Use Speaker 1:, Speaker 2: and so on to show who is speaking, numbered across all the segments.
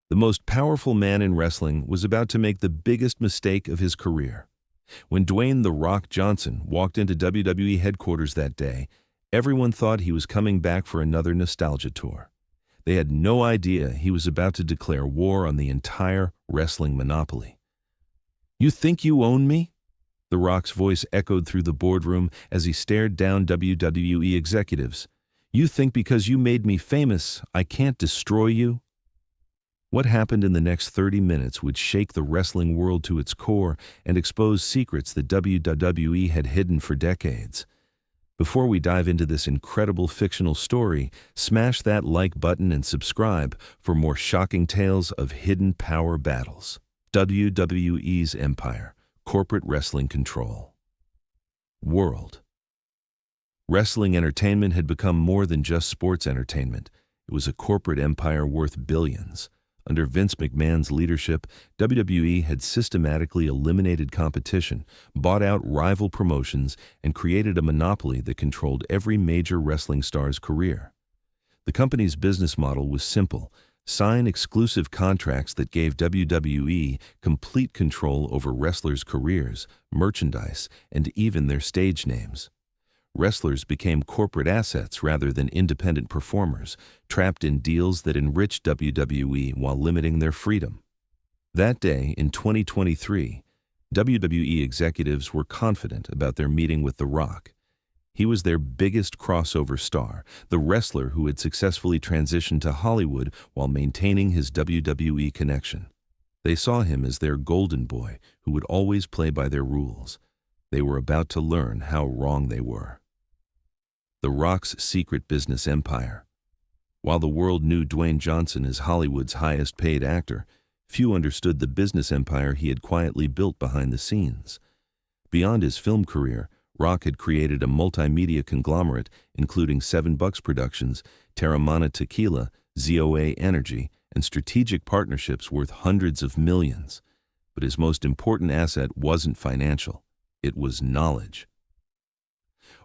Speaker 1: The most powerful man in wrestling was about to make the biggest mistake of his career. When Dwayne "The Rock" Johnson walked into WWE headquarters that day, everyone thought he was coming back for another nostalgia tour. They had no idea he was about to declare war on the entire wrestling monopoly. "You think you own me?" The Rock's voice echoed through the boardroom as he stared down WWE executives. "You think because you made me famous, I can't destroy you?" What happened in the next 30 minutes would shake the wrestling world to its core and expose secrets that WWE had hidden for decades. Before we dive into this incredible fictional story, smash that like button and subscribe for more shocking tales of hidden power battles. WWE's empire, corporate wrestling control. World. Wrestling entertainment had become more than just sports entertainment. It was a corporate empire worth billions. Under Vince McMahon's leadership, WWE had systematically eliminated competition, bought out rival promotions, and created a monopoly that controlled every major wrestling star's career. The company's business model was simple: sign exclusive contracts that gave WWE complete control over wrestlers' careers, merchandise, and even their stage names. Wrestlers became corporate assets rather than independent performers, trapped in deals that enriched WWE while limiting their freedom. That day, in 2023, WWE executives were confident about their meeting with The Rock. He was their biggest crossover star, the wrestler who had successfully transitioned to Hollywood while maintaining his WWE connection. They saw him as their golden boy who would always play by their rules. They were about to learn how wrong they were. The Rock's secret business empire. While the world knew Dwayne Johnson as Hollywood's highest-paid actor, few understood the business empire he had quietly built behind the scenes. Beyond his film career, Rock had created a multimedia conglomerate including 7 Bucks Productions, Terramana Tequila, ZOA Energy, and strategic partnerships worth hundreds of millions. But his most important asset wasn't financial. It was knowledge.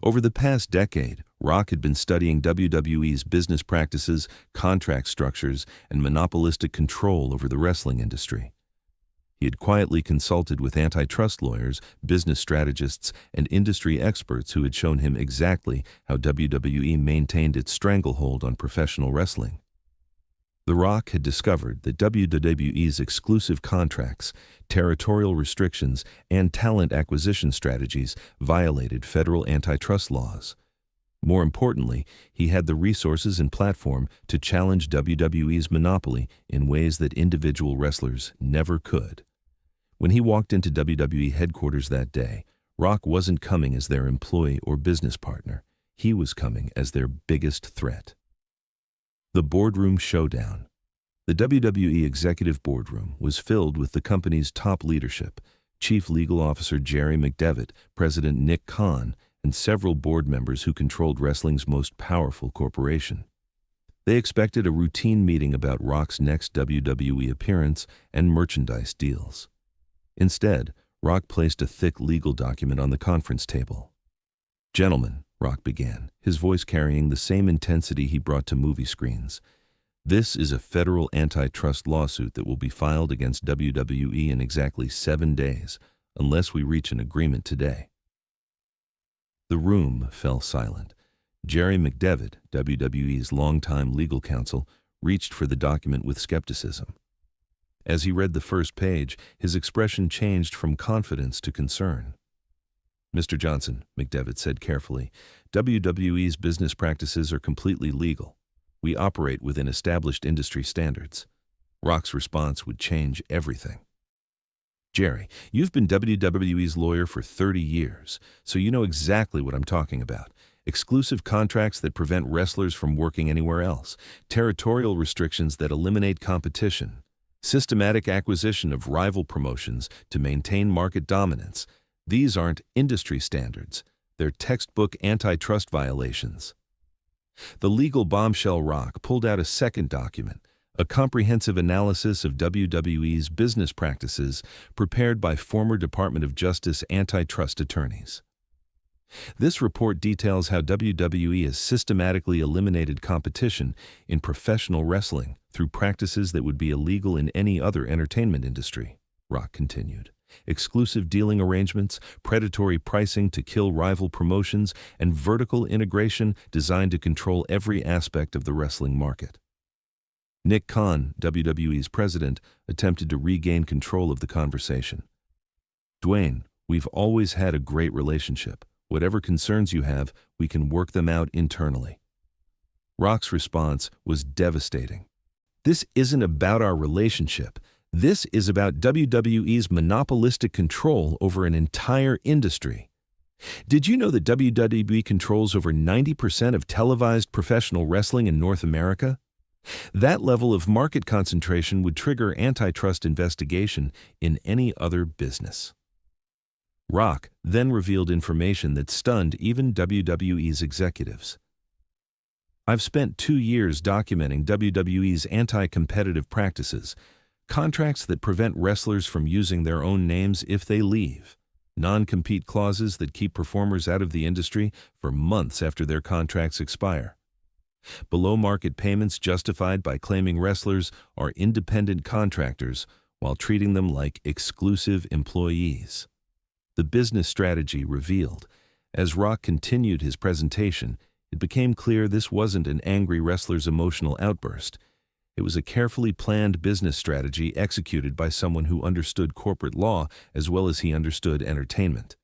Speaker 1: Over the past decade, Rock had been studying WWE's business practices, contract structures, and monopolistic control over the wrestling industry. He had quietly consulted with antitrust lawyers, business strategists, and industry experts who had shown him exactly how WWE maintained its stranglehold on professional wrestling. The Rock had discovered that WWE's exclusive contracts, territorial restrictions, and talent acquisition strategies violated federal antitrust laws. More importantly, he had the resources and platform to challenge WWE's monopoly in ways that individual wrestlers never could. When he walked into WWE headquarters that day, Rock wasn't coming as their employee or business partner. He was coming as their biggest threat. The boardroom showdown. The WWE executive boardroom was filled with the company's top leadership: Chief Legal Officer Jerry McDevitt, President Nick Khan, and several board members who controlled wrestling's most powerful corporation. They expected a routine meeting about Rock's next WWE appearance and merchandise deals. Instead, Rock placed a thick legal document on the conference table. "Gentlemen," Rock began, his voice carrying the same intensity he brought to movie screens, "this is a federal antitrust lawsuit that will be filed against WWE in exactly 7 days, unless we reach an agreement today." The room fell silent. Jerry McDevitt, WWE's longtime legal counsel, reached for the document with skepticism. As he read the first page, his expression changed from confidence to concern. "Mr. Johnson," McDevitt said carefully, "WWE's business practices are completely legal. We operate within established industry standards." Rock's response would change everything. "Jerry, you've been WWE's lawyer for 30 years, so you know exactly what I'm talking about. Exclusive contracts that prevent wrestlers from working anywhere else, territorial restrictions that eliminate competition, systematic acquisition of rival promotions to maintain market dominance. These aren't industry standards. They're textbook antitrust violations." The legal bombshell Rock pulled out a second document, a comprehensive analysis of WWE's business practices prepared by former Department of Justice antitrust attorneys. This report details how WWE has systematically eliminated competition in professional wrestling through practices that would be illegal in any other entertainment industry, Rock continued. Exclusive dealing arrangements, predatory pricing to kill rival promotions, and vertical integration designed to control every aspect of the wrestling market. Nick Khan, WWE's president, attempted to regain control of the conversation. Dwayne, we've always had a great relationship. Whatever concerns you have, we can work them out internally. Rock's response was devastating. This isn't about our relationship. This is about WWE's monopolistic control over an entire industry. Did you know that WWE controls over 90% of televised professional wrestling in North America? That level of market concentration would trigger antitrust investigation in any other business. Rock then revealed information that stunned even WWE's executives. I've spent 2 years documenting WWE's anti-competitive practices, contracts that prevent wrestlers from using their own names if they leave, non-compete clauses that keep performers out of the industry for months after their contracts expire, below-market payments justified by claiming wrestlers are independent contractors while treating them like exclusive employees. The business strategy revealed. As Rock continued his presentation, it became clear this wasn't an angry wrestler's emotional outburst. It was a carefully planned business strategy executed by someone who understood corporate law as well as he understood entertainment.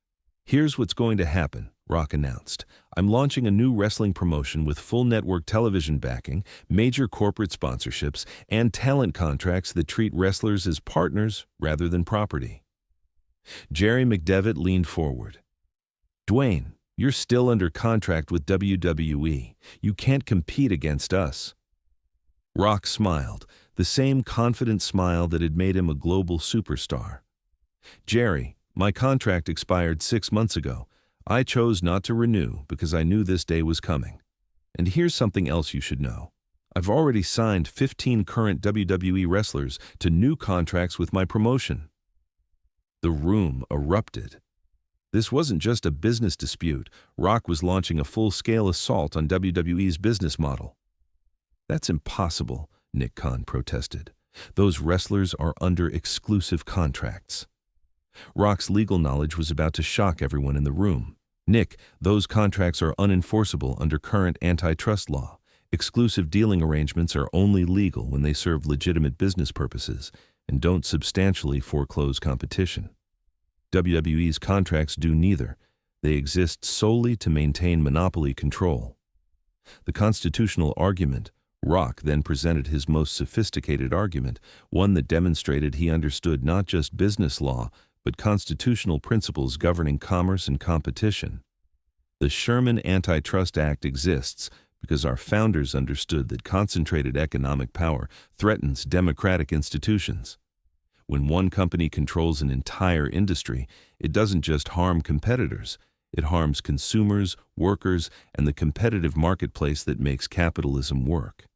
Speaker 1: Here's what's going to happen, Rock announced. I'm launching a new wrestling promotion with full network television backing, major corporate sponsorships, and talent contracts that treat wrestlers as partners rather than property. Jerry McDevitt leaned forward. Dwayne, you're still under contract with WWE. You can't compete against us. Rock smiled, the same confident smile that had made him a global superstar. Jerry, my contract expired 6 months ago. I chose not to renew because I knew this day was coming. And here's something else you should know. I've already signed 15 current WWE wrestlers to new contracts with my promotion. The room erupted. This wasn't just a business dispute. Rock was launching a full-scale assault on WWE's business model. That's impossible, Nick Khan protested. Those wrestlers are under exclusive contracts. Rock's legal knowledge was about to shock everyone in the room. Nick, those contracts are unenforceable under current antitrust law. Exclusive dealing arrangements are only legal when they serve legitimate business purposes and don't substantially foreclose competition. WWE's contracts do neither. They exist solely to maintain monopoly control. The constitutional argument. Rock then presented his most sophisticated argument, one that demonstrated he understood not just business law, but constitutional principles governing commerce and competition. The Sherman Antitrust Act exists because our founders understood that concentrated economic power threatens democratic institutions. When one company controls an entire industry, it doesn't just harm competitors, it harms consumers, workers, and the competitive marketplace that makes capitalism work.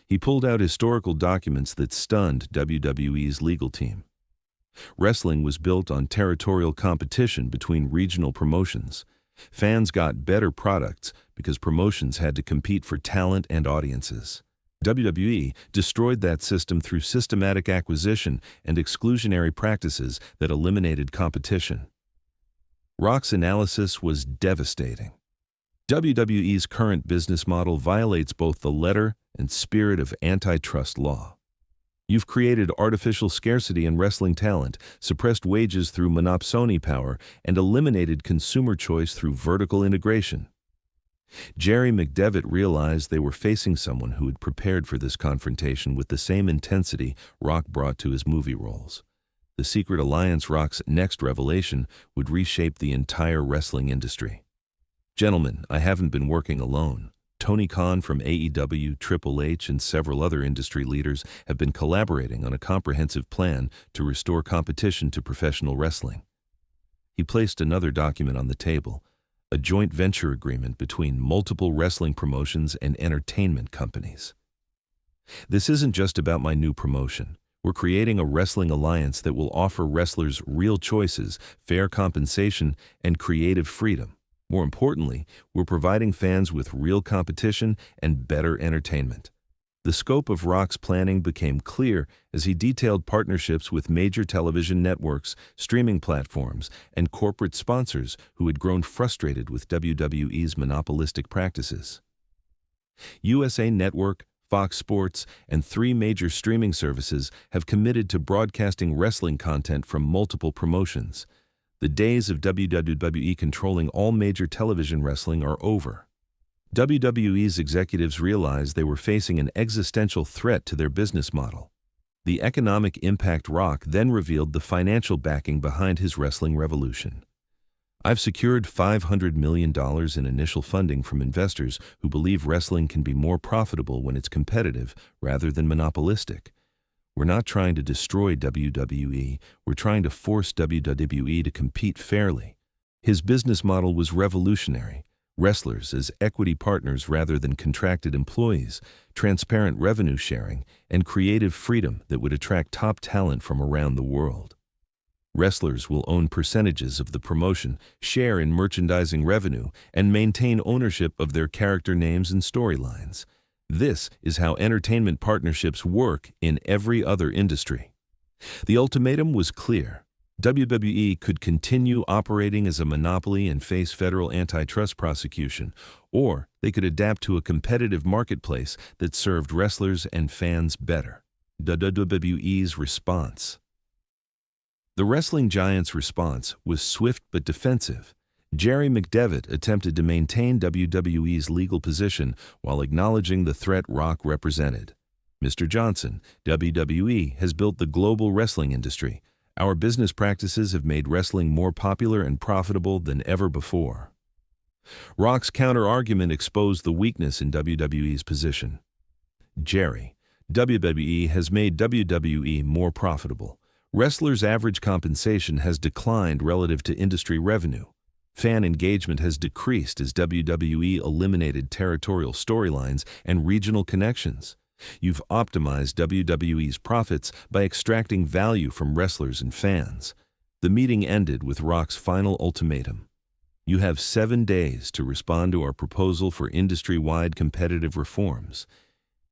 Speaker 1: He pulled out historical documents that stunned WWE's legal team. Wrestling was built on territorial competition between regional promotions. Fans got better products because promotions had to compete for talent and audiences. WWE destroyed that system through systematic acquisition and exclusionary practices that eliminated competition. Rock's analysis was devastating. WWE's current business model violates both the letter and spirit of antitrust law. You've created artificial scarcity in wrestling talent, suppressed wages through monopsony power, and eliminated consumer choice through vertical integration. Jerry McDevitt realized they were facing someone who had prepared for this confrontation with the same intensity Rock brought to his movie roles. The secret alliance, Rock's next revelation, would reshape the entire wrestling industry. Gentlemen, I haven't been working alone. Tony Khan from AEW, Triple H, and several other industry leaders have been collaborating on a comprehensive plan to restore competition to professional wrestling. He placed another document on the table, a joint venture agreement between multiple wrestling promotions and entertainment companies. This isn't just about my new promotion. We're creating a wrestling alliance that will offer wrestlers real choices, fair compensation, and creative freedom. More importantly, we're providing fans with real competition and better entertainment. The scope of Rock's planning became clear as he detailed partnerships with major television networks, streaming platforms, and corporate sponsors who had grown frustrated with WWE's monopolistic practices. USA Network, Fox Sports, and 3 major streaming services have committed to broadcasting wrestling content from multiple promotions. The days of WWE controlling all major television wrestling are over. WWE's executives realized they were facing an existential threat to their business model. The economic impact Rock then revealed the financial backing behind his wrestling revolution. "I've secured $500 million in initial funding from investors who believe wrestling can be more profitable when it's competitive rather than monopolistic. We're not trying to destroy WWE, we're trying to force WWE to compete fairly." His business model was revolutionary. Wrestlers as equity partners rather than contracted employees, transparent revenue sharing, and creative freedom that would attract top talent from around the world. Wrestlers will own percentages of the promotion, share in merchandising revenue, and maintain ownership of their character names and storylines. This is how entertainment partnerships work in every other industry. The ultimatum was clear. WWE could continue operating as a monopoly and face federal antitrust prosecution, or they could adapt to a competitive marketplace that served wrestlers and fans better. WWE's response. The wrestling giant's response was swift but defensive. Jerry McDevitt attempted to maintain WWE's legal position while acknowledging the threat Rock represented. "Mr. Johnson, WWE has built the global wrestling industry. Our business practices have made wrestling more popular and profitable than ever before." Rock's counter-argument exposed the weakness in WWE's position. "Jerry, WWE has made WWE more profitable. Wrestlers' average compensation has declined relative to industry revenue. Fan engagement has decreased as WWE eliminated territorial storylines and regional connections. You've optimized WWE's profits by extracting value from wrestlers and fans." The meeting ended with Rock's final ultimatum. "You have 7 days to respond to our proposal for industry-wide competitive reforms.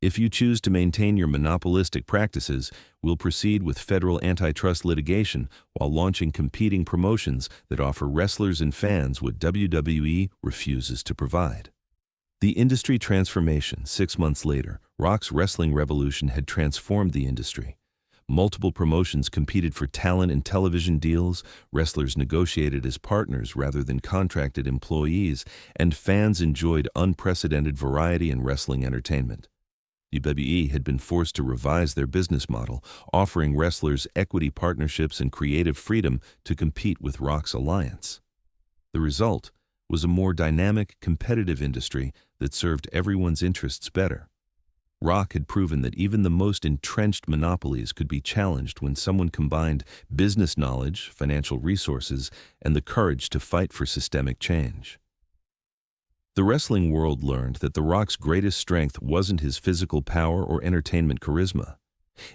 Speaker 1: If you choose to maintain your monopolistic practices, we'll proceed with federal antitrust litigation while launching competing promotions that offer wrestlers and fans what WWE refuses to provide." The industry transformation. 6 months later, Rock's wrestling revolution had transformed the industry. Multiple promotions competed for talent and television deals, wrestlers negotiated as partners rather than contracted employees, and fans enjoyed unprecedented variety in wrestling entertainment. WWE had been forced to revise their business model, offering wrestlers equity partnerships and creative freedom to compete with Rock's alliance. The result was a more dynamic, competitive industry that served everyone's interests better. Rock had proven that even the most entrenched monopolies could be challenged when someone combined business knowledge, financial resources, and the courage to fight for systemic change. The wrestling world learned that The Rock's greatest strength wasn't his physical power or entertainment charisma.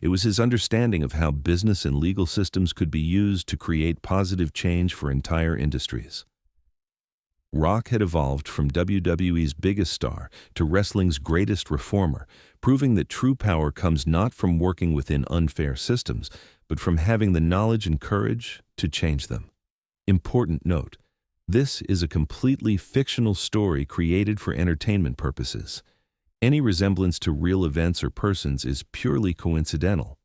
Speaker 1: It was his understanding of how business and legal systems could be used to create positive change for entire industries. Rock had evolved from WWE's biggest star to wrestling's greatest reformer, proving that true power comes not from working within unfair systems, but from having the knowledge and courage to change them. Important note: this is a completely fictional story created for entertainment purposes. Any resemblance to real events or persons is purely coincidental.